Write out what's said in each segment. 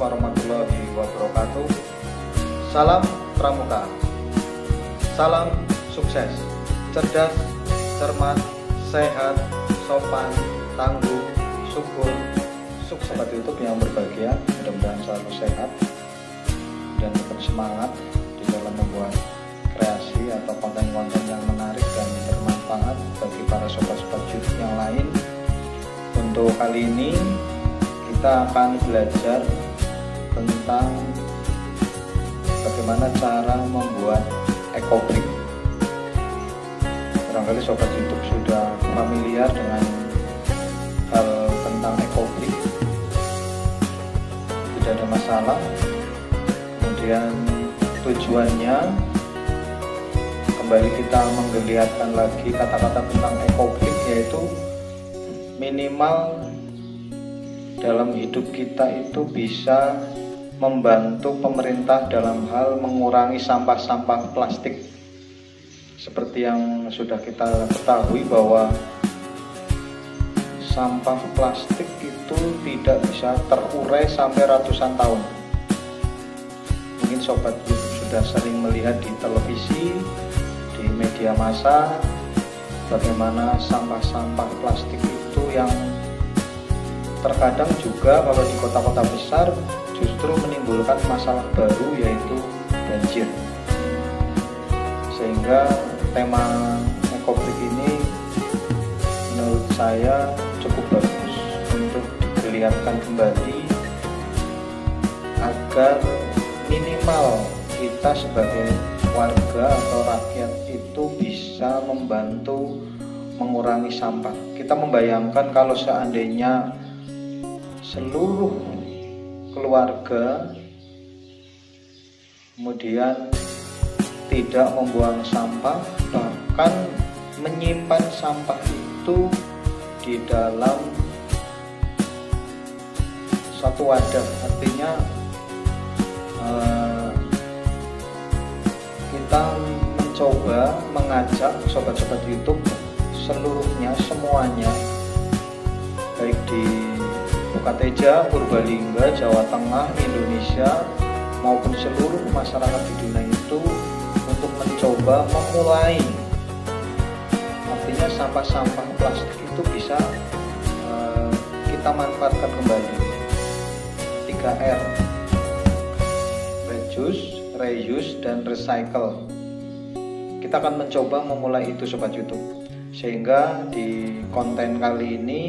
warahmatullahi wabarakatuh. Salam Pramuka. Salam sukses. Cerdas, cermat, sehat, sopan, tangguh, syukur, sukses. Sobat YouTube yang berbahagia, mudah-mudahan selalu sehat dan tetap semangat di dalam membuat kreasi atau konten-konten yang menarik dan bermanfaat bagi para sobat-sobat YouTube yang lain. Untuk kali ini kita akan belajar tentang bagaimana cara membuat ekobrik. Barangkali sobat YouTube sudah familiar dengan hal tentang ekobrik, tidak ada masalah. Kemudian tujuannya kembali kita menggeliatkan lagi kata-kata tentang ekobrik, yaitu minimal dalam hidup kita itu bisa membantu pemerintah dalam hal mengurangi sampah-sampah plastik. Seperti yang sudah kita ketahui bahwa sampah plastik itu tidak bisa terurai sampai ratusan tahun. Mungkin sobat sudah sering melihat di televisi, di media massa, bagaimana sampah-sampah plastik itu yang terkadang juga kalau di kota-kota besar justru menimbulkan masalah baru, yaitu banjir. Sehingga tema ekobrik ini menurut saya cukup bagus untuk digeliatkan kembali agar minimal kita sebagai warga atau rakyat itu bisa membantu mengurangi sampah. Kita membayangkan kalau seandainya seluruh keluarga kemudian tidak membuang sampah, bahkan menyimpan sampah itu di dalam satu wadah. Artinya kita mencoba mengajak sobat-sobat YouTube seluruhnya, semuanya, baik di Bukateja, Purbalingga, Jawa Tengah, Indonesia, maupun seluruh masyarakat di dunia itu untuk mencoba memulai, artinya sampah-sampah plastik itu bisa kita manfaatkan kembali. 3R: reduce, reuse, dan recycle. Kita akan mencoba memulai itu sobat YouTube. Sehingga di konten kali ini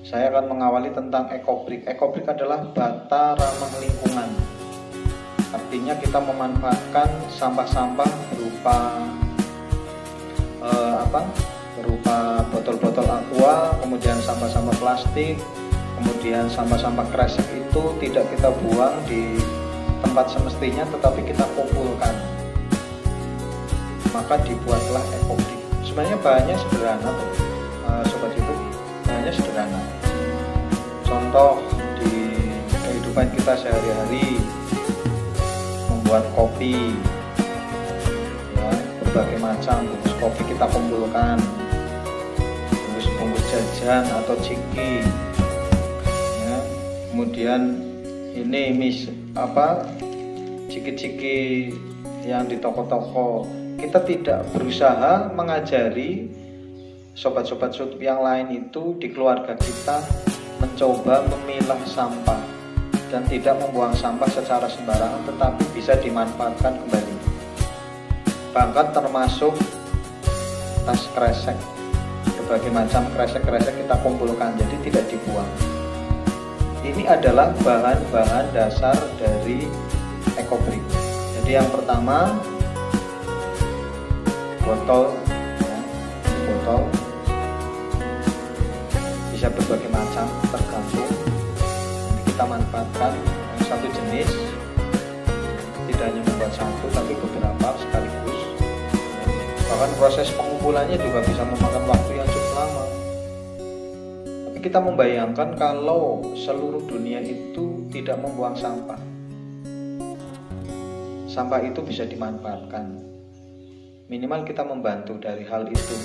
saya akan mengawali tentang ekobrik. Ekobrik adalah bata ramah lingkungan. Artinya kita memanfaatkan sampah-sampah berupa berupa botol-botol aqua, kemudian sampah-sampah plastik, kemudian sampah-sampah kresek itu tidak kita buang di tempat semestinya, tetapi kita kumpulkan. Maka dibuatlah ekobrik. Sebenarnya bahannya sederhana, sobat YouTube, bahannya sederhana. Contoh di kehidupan kita sehari-hari, membuat kopi, ya, berbagai macam bungkus kopi kita kumpulkan, bungkus jajan atau ciki, ya. Kemudian ini ciki-ciki yang di toko-toko. Kita tidak berusaha mengajari sobat-sobat YouTube yang lain itu di keluarga kita mencoba memilah sampah dan tidak membuang sampah secara sembarangan, tetapi bisa dimanfaatkan kembali. Bahkan termasuk tas kresek, berbagai macam kresek-kresek kita kumpulkan, jadi tidak dibuang. Ini adalah bahan-bahan dasar dari ekobrik. Jadi yang pertama, botol, ya, botol bisa berbagai macam, tergantung. Nanti kita manfaatkan yang satu jenis, tidak hanya membuat satu tapi beberapa sekaligus. Bahkan proses pengumpulannya juga bisa memakan waktu yang cukup lama. Tapi kita membayangkan kalau seluruh dunia itu tidak membuang sampah, sampah itu bisa dimanfaatkan. Minimal kita membantu dari hal itu,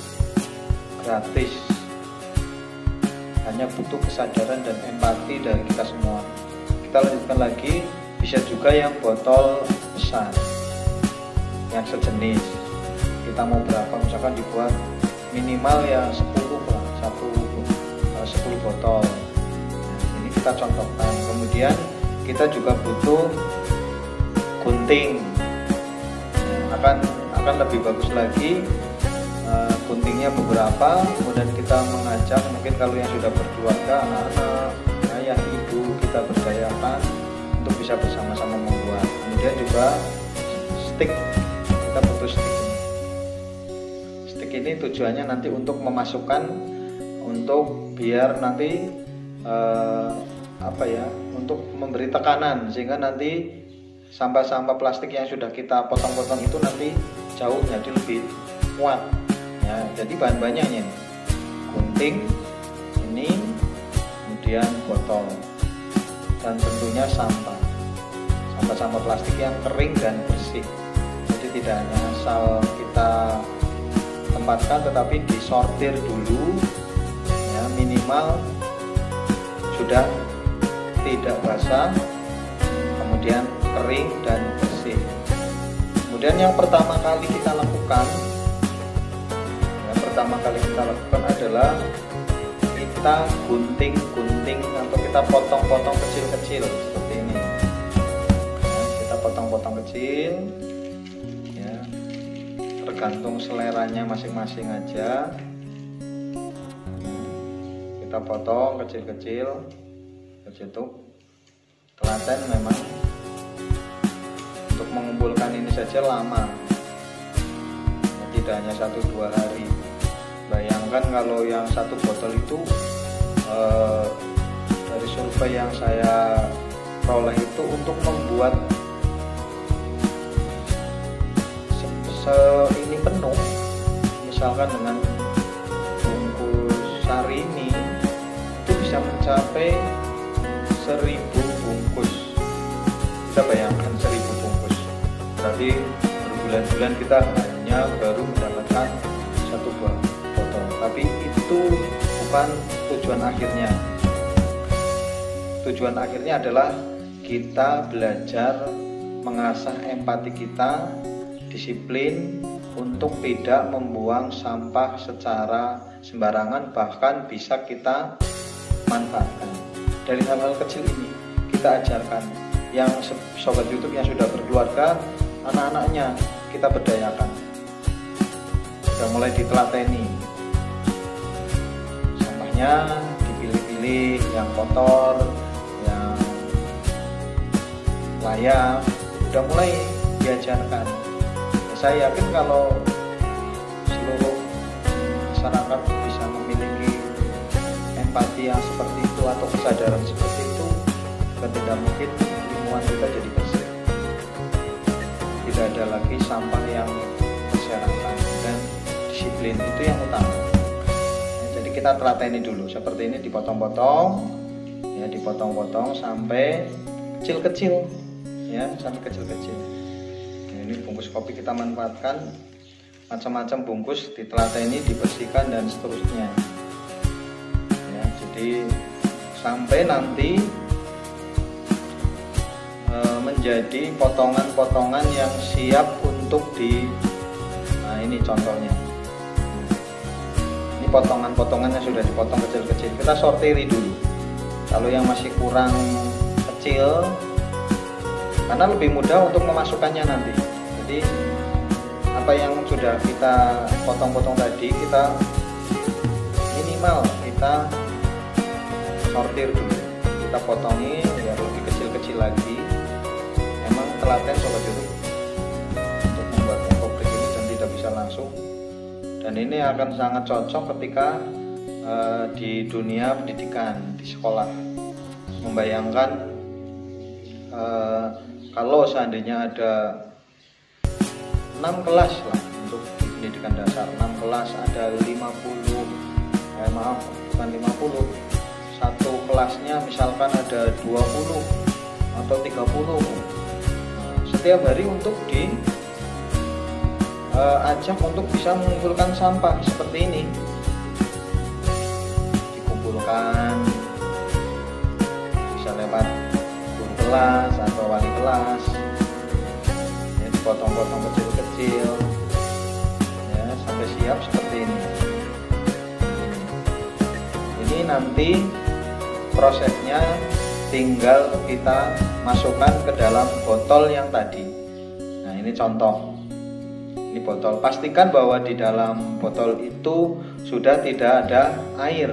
gratis. Hanya butuh kesadaran dan empati dari kita semua. kita lanjutkan lagi, bisa juga yang botol besar yang sejenis. Kita mau berapa, misalkan dibuat minimal ya 10 lah, 10 botol. Nah, ini kita contohkan. Kemudian kita juga butuh gunting. Nah, akan lebih bagus lagi guntingnya beberapa. Kemudian kita mengajak, mungkin kalau yang sudah berkeluarga, anak-anak, ayah, ibu, kita berdayakan untuk bisa bersama-sama membuat. Kemudian juga stick, kita butuh stick. Stick ini tujuannya nanti untuk memasukkan, untuk biar nanti untuk memberi tekanan, sehingga nanti sampah-sampah plastik yang sudah kita potong-potong itu nanti jauh jadi lebih kuat ya. Jadi bahan-bahannya ini gunting, ini, kemudian botol, dan tentunya sampah plastik yang kering dan bersih. Jadi tidak hanya asal kita tempatkan, tetapi disortir dulu ya, minimal sudah tidak basah, kemudian kering dan bersih. Kemudian yang pertama kali kita lakukan adalah kita gunting atau kita potong-potong kecil-kecil seperti ini ya, kita potong-potong kecil ya, tergantung seleranya masing-masing aja. Kita potong kecil-kecil, tutup. Telaten memang untuk mengumpulkan ini saja lama ya, tidak hanya 1-2 hari. Bayangkan kalau yang 1 botol itu dari survei yang saya peroleh itu untuk membuat ini penuh, misalkan dengan bungkus sari ini itu bisa mencapai 1000 bungkus. Kita bayangkan 1000 bungkus, berarti berbulan-bulan kita hanya baru mendapatkan 1 buah botol. Tapi itu bukan tujuan akhirnya. Tujuan akhirnya adalah kita belajar mengasah empati kita, disiplin untuk tidak membuang sampah secara sembarangan, bahkan bisa kita manfaatkan. Dari hal-hal kecil ini kita ajarkan. Yang sobat YouTube yang sudah berkeluarga, anak-anaknya kita berdayakan, sudah mulai ditelateni, sampahnya dipilih-pilih, yang kotor, yang layak, sudah mulai diajarkan. Saya yakin kalau seluruh masyarakat bisa memiliki empati yang seperti itu atau kesadaran seperti itu, kan tidak mungkin lingkungan kita jadi bersih. Tidak ada lagi sampah yang berserakan, dan disiplin itu yang utama. Jadi kita telateni dulu, seperti ini dipotong-potong, ya, dipotong-potong sampai kecil-kecil, ya, sampai kecil-kecil. Ini bungkus kopi kita manfaatkan, macam-macam bungkus ditelateni, dibersihkan dan seterusnya ya. Jadi sampai nanti menjadi potongan-potongan yang siap untuk nah ini contohnya, ini potongan-potongan yang sudah dipotong kecil-kecil, kita sortiri dulu. Kalau yang masih kurang kecil, karena lebih mudah untuk memasukkannya nanti. Jadi apa yang sudah kita potong-potong tadi, kita minimal kita sortir dulu, kita potongi biar lebih kecil-kecil lagi. Emang telaten sobat YouTube untuk membuat komplit ini dan tidak bisa langsung, dan ini akan sangat cocok ketika di dunia pendidikan, di sekolah. Membayangkan kalau seandainya ada 6 kelas lah untuk pendidikan dasar, 6 kelas ada 50, satu kelasnya misalkan ada 20 atau 30, setiap hari untuk diajak untuk bisa mengumpulkan sampah seperti ini, dikumpulkan bisa lewat kelas atau wali kelas ya, dipotong-potong kecil-kecil ya sampai siap seperti ini. Ini nanti prosesnya tinggal kita masukkan ke dalam botol yang tadi. Nah ini contoh, ini botol. Pastikan bahwa di dalam botol itu sudah tidak ada air,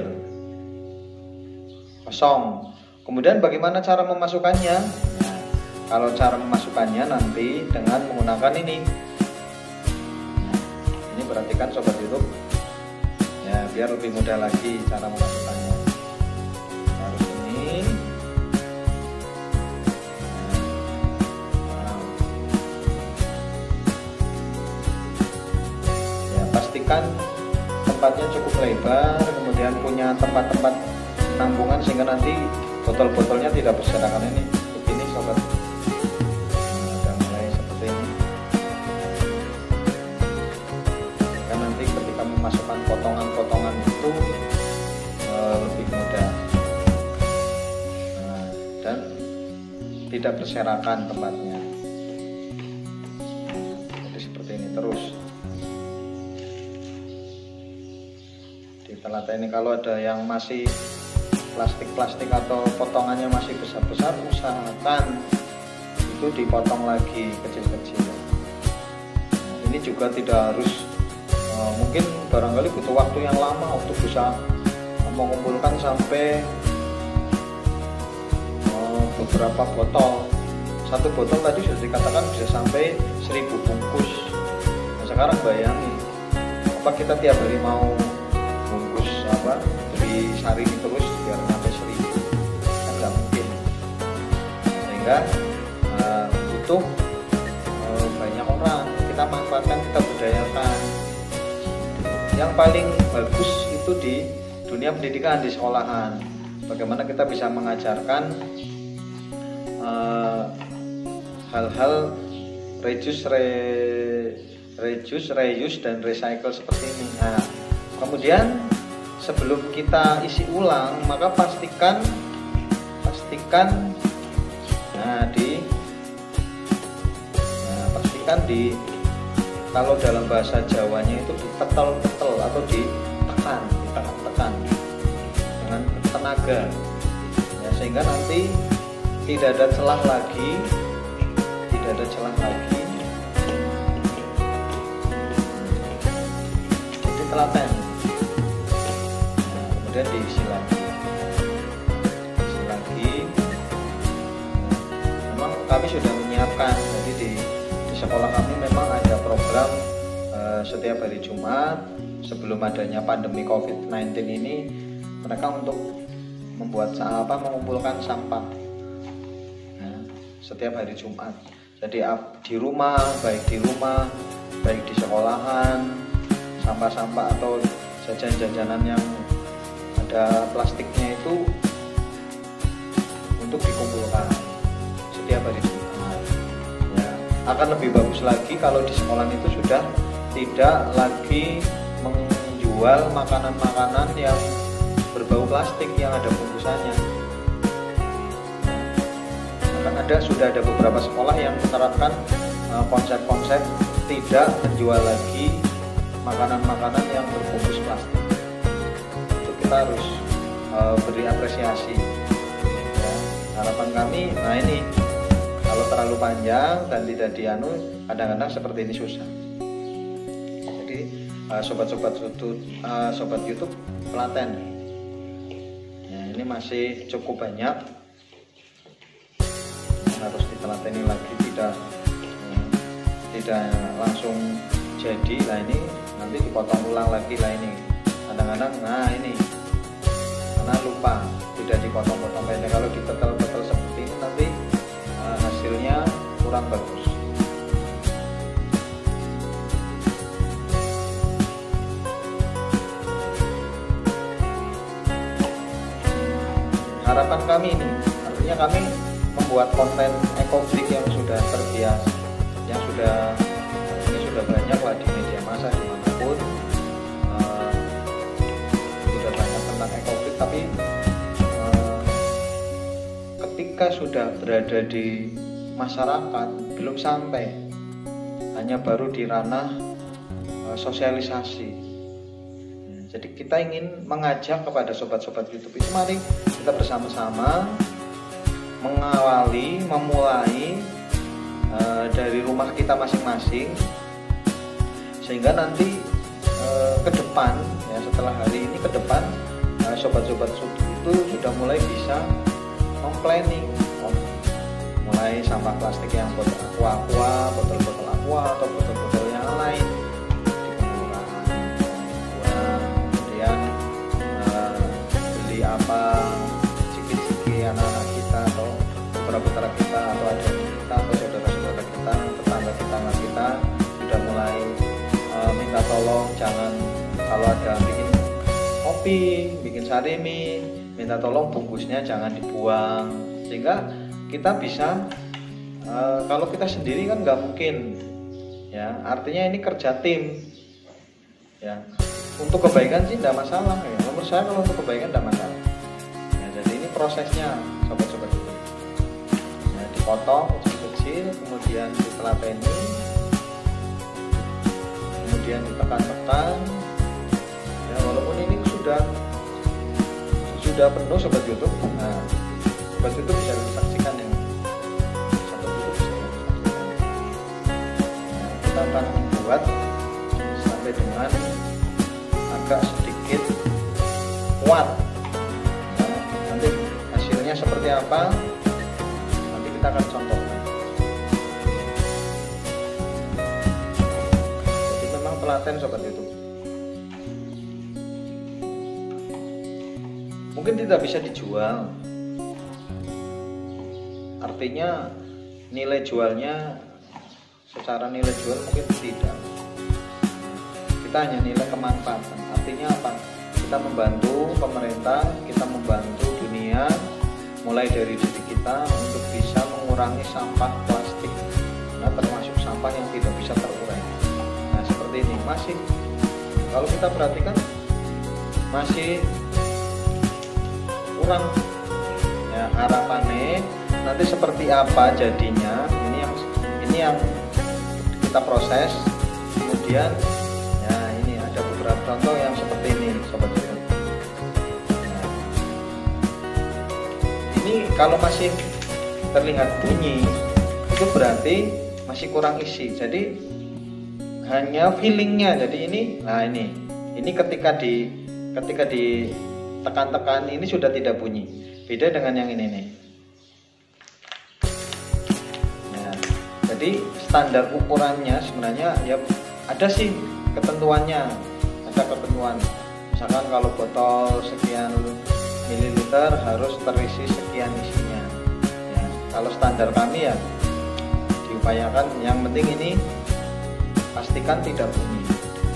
kosong. Kemudian bagaimana cara memasukkannya? Nah, kalau cara memasukkannya nanti dengan menggunakan ini. Nah, ini perhatikan sobat YouTube ya, biar lebih mudah lagi cara memasukkannya. Harus ini. Pastikan tempatnya cukup lebar, kemudian punya tempat-tempat penampungan sehingga nanti botol-botolnya tidak berserakan. Ini begini sobat, udah mulai seperti ini. Kan nanti ketika memasukkan potongan-potongan itu lebih mudah dan tidak berserakan tempatnya. Jadi seperti ini terus. Ini kalau ada yang masih plastik-plastik atau potongannya masih besar-besar, usahakan itu dipotong lagi kecil-kecil. Ini juga tidak harus mungkin barangkali butuh waktu yang lama untuk bisa mengumpulkan sampai beberapa botol. Satu botol tadi sudah dikatakan bisa sampai 1000 bungkus. Nah, sekarang bayangin, apa kita tiap hari mau beli saring terus biar sampai 1000, kan nggak mungkin. Sehingga butuh banyak orang, kita manfaatkan, kita budayakan. Yang paling bagus itu di dunia pendidikan, di sekolahan, bagaimana kita bisa mengajarkan hal-hal reduce, reuse dan recycle seperti ini. Nah, kemudian sebelum kita isi ulang, maka pastikan kalau dalam bahasa Jawanya itu ditetel-tetel atau ditekan dengan tenaga ya, sehingga nanti tidak ada celah lagi, jadi telaten. Kemudian diisi lagi. Memang kami sudah menyiapkan, jadi di sekolah kami memang ada program setiap hari Jumat sebelum adanya pandemi COVID-19 ini, mereka untuk mengumpulkan sampah setiap hari Jumat. Jadi di rumah, baik di sekolahan, sampah-sampah atau jajan-jajanan yang ada plastiknya itu untuk dikumpulkan setiap hari Jumat ya. Akan lebih bagus lagi kalau di sekolah itu sudah tidak lagi menjual makanan-makanan yang berbau plastik yang ada bungkusannya. Sudah ada beberapa sekolah yang menerapkan konsep-konsep tidak menjual lagi makanan-makanan yang berbungkus plastik. Kita harus beri apresiasi ya. Harapan kami, nah ini kalau terlalu panjang dan tidak kadang-kadang seperti ini susah. Jadi sobat YouTube telaten ya, ini masih cukup banyak, harus ditelateni lagi, tidak langsung jadi. Nah ini nanti dipotong ulang lagi lah ini kadang-kadang. Nah ini karena lupa tidak dipotong-potong pendek, kalau ditetel-tetel seperti ini nanti hasilnya kurang bagus. Harapan kami ini, artinya kami membuat konten ekobrik yang sudah terbiasa, yang sudah banyak lah di media massa dimanapun, sudah banyak tentang ekobrik. Tapi ketika ketika sudah berada di masyarakat belum sampai, hanya baru di ranah sosialisasi. Jadi kita ingin mengajak kepada sobat-sobat YouTube itu, mari kita bersama-sama memulai dari rumah kita masing-masing, sehingga nanti ke depan, ya setelah hari ini ke depan, sobat-sobat itu sudah mulai bisa planning, mulai sampah plastik yang botol aqua, botol-botol aqua atau botol-botol yang lain dikumpulkan, kemudian beli apa ciki-ciki anak-anak kita atau putra-putra kita atau adik kita atau saudara-saudara kita, tetangga kita sudah mulai minta tolong, jangan kalau ada bikin kopi, bikin sarimi, minta tolong bungkusnya jangan dibuang, sehingga kita bisa kalau kita sendiri kan nggak mungkin, ya artinya ini kerja tim, ya untuk kebaikan sih tidak masalah, ya menurut saya kalau untuk kebaikan tidak masalah, ya jadi ini prosesnya sobat-sobat itu, ya dipotong kecil-kecil, kemudian ditelateni, kemudian ditekan-tekan, ya walaupun ini sudah penuh sobat YouTube. Nah, sobat YouTube bisa disaksikan ya. Sobat YouTube bisa disaksikan. Nah, kita akan buat sampai dengan agak sedikit kuat. Nah, nanti hasilnya seperti apa? Nanti kita akan contohkan. Jadi memang telaten sobat YouTube. Mungkin tidak bisa dijual, artinya nilai jualnya secara nilai jual mungkin tidak, kita hanya nilai kemanfaatan. Artinya apa? Kita membantu pemerintah, kita membantu dunia, mulai dari diri kita untuk bisa mengurangi sampah plastik, nah termasuk sampah yang tidak bisa terurai. Nah seperti ini masih, kalau kita perhatikan masih kurang, ya harapannya nanti seperti apa jadinya, ini yang kita proses. Kemudian ya ini ada beberapa contoh yang seperti ini sobat YouTube. Nah, ini kalau masih terlihat bunyi itu berarti masih kurang isi, jadi hanya feelingnya. Jadi ini, nah ini ketika tekan-tekan ini sudah tidak bunyi, beda dengan yang ini nih. Nah, jadi standar ukurannya sebenarnya ya ada sih ketentuannya, ada ketentuan. Misalkan kalau botol sekian mililiter harus terisi sekian isinya. Ya, kalau standar kami ya diupayakan yang penting ini pastikan tidak bunyi,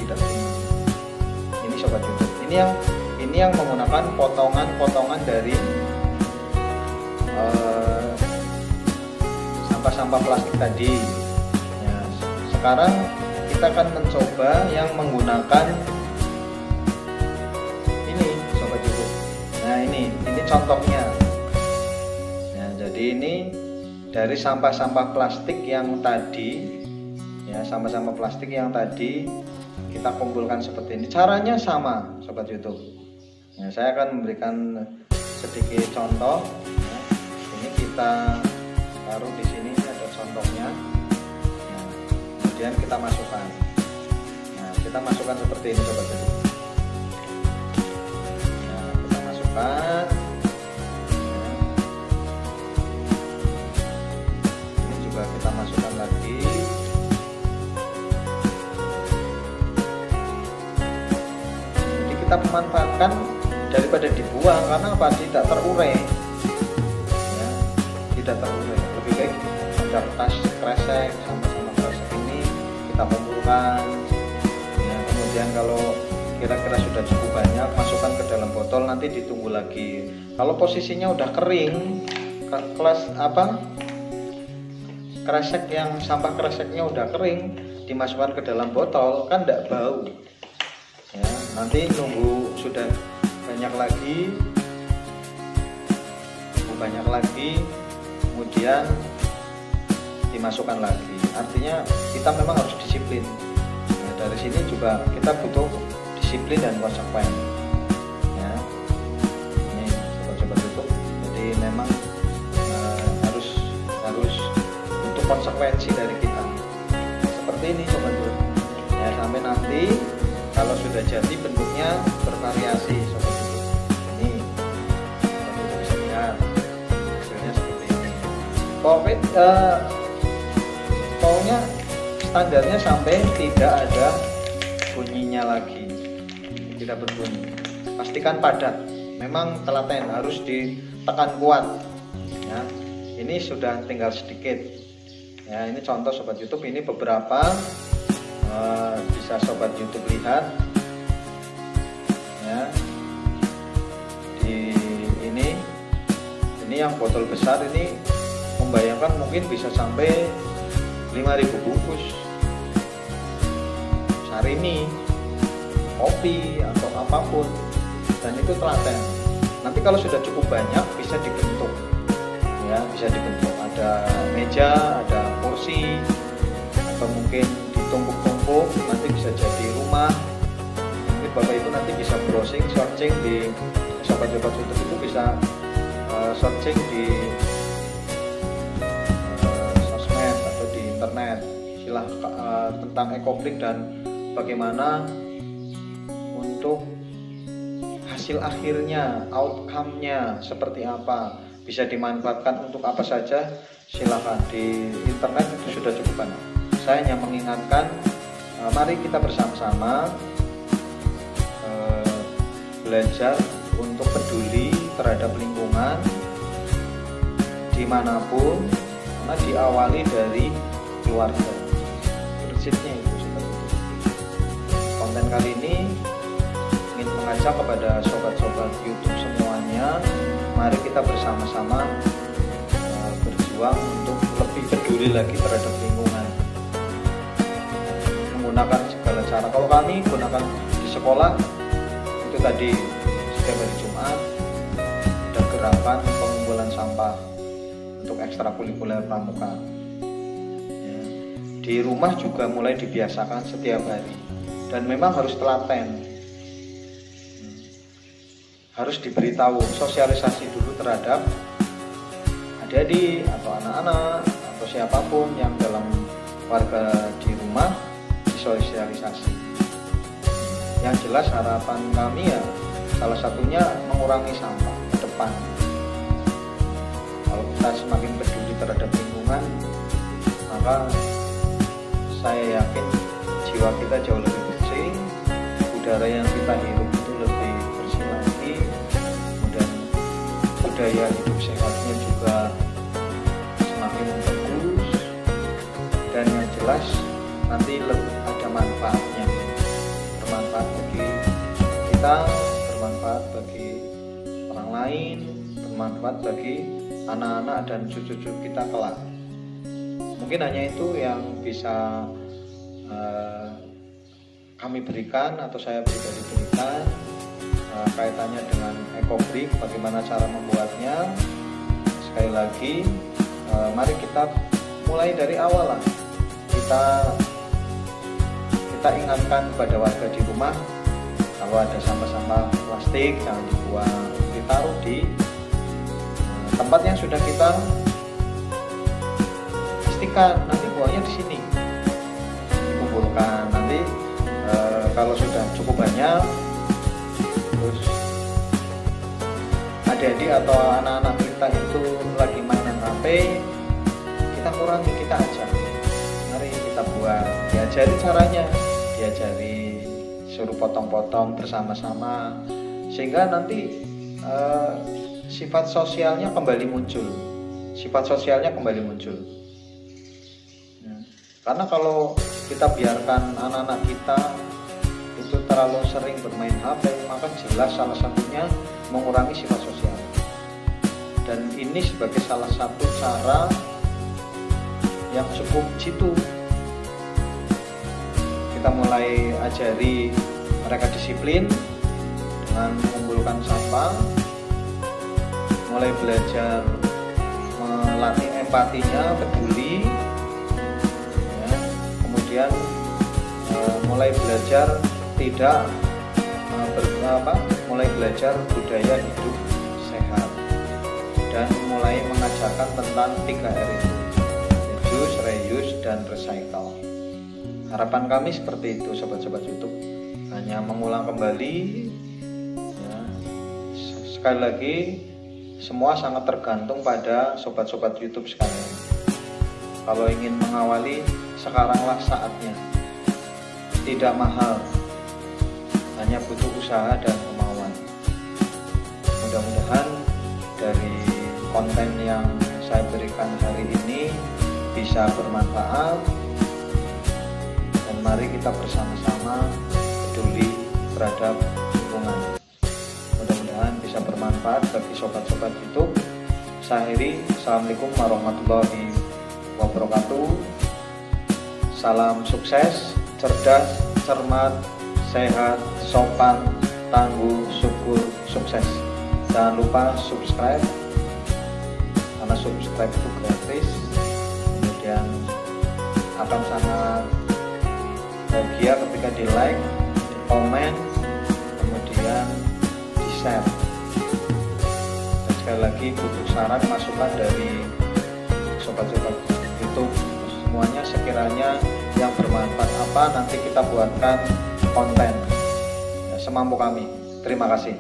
tidak bunyi. Ini sobat YouTube, ini yang menggunakan potongan-potongan dari sampah-sampah plastik tadi. Ya, sekarang kita akan mencoba yang menggunakan ini sobat YouTube. Nah ini contohnya. Nah, jadi ini dari sampah-sampah plastik yang tadi, ya sampah-sampah plastik yang tadi kita kumpulkan seperti ini. Caranya sama sobat YouTube. Nah, saya akan memberikan sedikit contoh. Ya, ini kita taruh di sini, ada contohnya. Ya, kemudian kita masukkan. Nah, kita masukkan seperti ini sobat YouTube. Nah, kita masukkan. Ya. Ini juga kita masukkan lagi. Jadi kita memanfaatkan daripada dibuang, karena apa? Tidak terurai, ya, tidak terurai. Lebih baik ada kertas kresek, sama-sama kresek ini kita kumpulkan, ya, kemudian kalau kira-kira sudah cukup banyak masukkan ke dalam botol, nanti ditunggu lagi. Kalau posisinya udah kering, kresek yang sampah kreseknya udah kering, dimasukkan ke dalam botol kan tidak bau, ya, nanti nunggu sudah banyak lagi, kemudian dimasukkan lagi. Artinya kita memang harus disiplin. Nah, dari sini juga kita butuh disiplin dan konsekuen. Ya, ini coba tutup. Jadi memang harus untuk konsekuensi dari kita. Seperti ini sobat tutup. Ya, sampai nanti kalau sudah jadi bentuknya bervariasi sobat tutup. Ini sobat tutup bisa lihat hasilnya seperti ini. Pokoknya standarnya sampai tidak ada bunyinya lagi, tidak berbunyi. Pastikan padat, memang telaten harus ditekan kuat. Ya, ini sudah tinggal sedikit. Ya, ini contoh sobat YouTube, ini beberapa bisa sobat YouTube lihat. Ya, di ini yang botol besar ini membayangkan mungkin bisa sampai 5.000 bungkus sarini, kopi atau apapun, dan itu telaten. Nanti kalau sudah cukup banyak bisa dibentuk, ya bisa dibentuk. Ada meja, ada kursi, atau mungkin ditumpuk-tumpuk, nanti bisa jadi rumah. Nanti Bapak Ibu nanti bisa browsing, searching di sobat-sobat YouTube itu bisa searching di internet tentang EcoBrick dan bagaimana untuk hasil akhirnya, outcome-nya seperti apa, bisa dimanfaatkan untuk apa saja. Silakan di internet itu sudah cukup banyak. Saya hanya mengingatkan, mari kita bersama-sama belajar untuk peduli terhadap lingkungan dimanapun, karena diawali dari keluarga. Prinsipnya itu seperti itu. Konten kali ini ingin mengajak kepada sobat-sobat YouTube semuanya, mari kita bersama-sama berjuang untuk lebih peduli lagi terhadap lingkungan, menggunakan segala cara. Kalau kami gunakan di sekolah itu tadi, setiap hari Jumat ada gerakan pengumpulan sampah untuk ekstrakurikuler pramuka. Di rumah juga mulai dibiasakan setiap hari, dan memang harus telaten, harus diberitahu, sosialisasi dulu terhadap adik-adik atau anak-anak atau siapapun yang dalam warga di rumah, disosialisasi. Yang jelas harapan kami ya salah satunya mengurangi sampah ke depan. Kalau kita semakin peduli terhadap lingkungan, maka saya yakin jiwa kita jauh lebih bersih, udara yang kita hirup itu lebih bersih lagi, dan budaya hidup sehatnya juga semakin bagus, dan yang jelas nanti lebih ada manfaatnya, bermanfaat bagi kita, bermanfaat bagi orang lain, bermanfaat bagi anak-anak dan cucu-cucu kita kelak. Mungkin hanya itu yang bisa kami berikan atau saya pribadi berikan kaitannya dengan EcoBrick, bagaimana cara membuatnya. Sekali lagi, mari kita mulai dari awal lah. Kita ingatkan kepada warga di rumah, kalau ada sampah-sampah plastik jangan dibuang, ditaruh di tempat yang sudah kita pastikan, nanti buangnya di sini, dikumpulkan. Nanti kalau sudah cukup banyak, terus adik-adik atau anak-anak kita itu lagi mainan HP, kita kurangi, kita ajak, mari kita buat, diajari caranya, diajari, suruh potong-potong bersama-sama, sehingga nanti sifat sosialnya kembali muncul. Karena kalau kita biarkan anak-anak kita itu terlalu sering bermain HP, maka jelas salah satunya mengurangi sifat sosial. Dan ini sebagai salah satu cara yang cukup jitu. Kita mulai ajari mereka disiplin dengan mengumpulkan sampah, mulai belajar melatih empatinya, peduli, ya. Kemudian mulai belajar tidak mulai belajar budaya hidup sehat, dan mulai mengajarkan tentang 3R itu, reduce, reuse, dan recycle. Harapan kami seperti itu, sobat-sobat YouTube, hanya mengulang kembali, ya. Sekali lagi, semua sangat tergantung pada sobat-sobat YouTube sekalian. Kalau ingin mengawali, sekaranglah saatnya. Tidak mahal, hanya butuh usaha dan kemauan. Mudah-mudahan dari konten yang saya berikan hari ini bisa bermanfaat, dan mari kita bersama-sama peduli terhadap lingkungan. Mudah-mudahan bisa bermanfaat bagi sobat-sobat YouTube. Saya akhiri, Assalamualaikum warahmatullahi wabarakatuh. Salam sukses, cerdas, cermat, sehat, sopan, tangguh, syukur, sukses. Jangan lupa subscribe, karena subscribe itu gratis. Kemudian akan sangat bahagia ketika di like, di komen, kemudian di share. Dan sekali lagi butuh saran masukan dari sobat-sobat YouTube. Semuanya sekiranya yang bermanfaat apa nanti kita buatkan konten, ya, semampu kami. Terima kasih.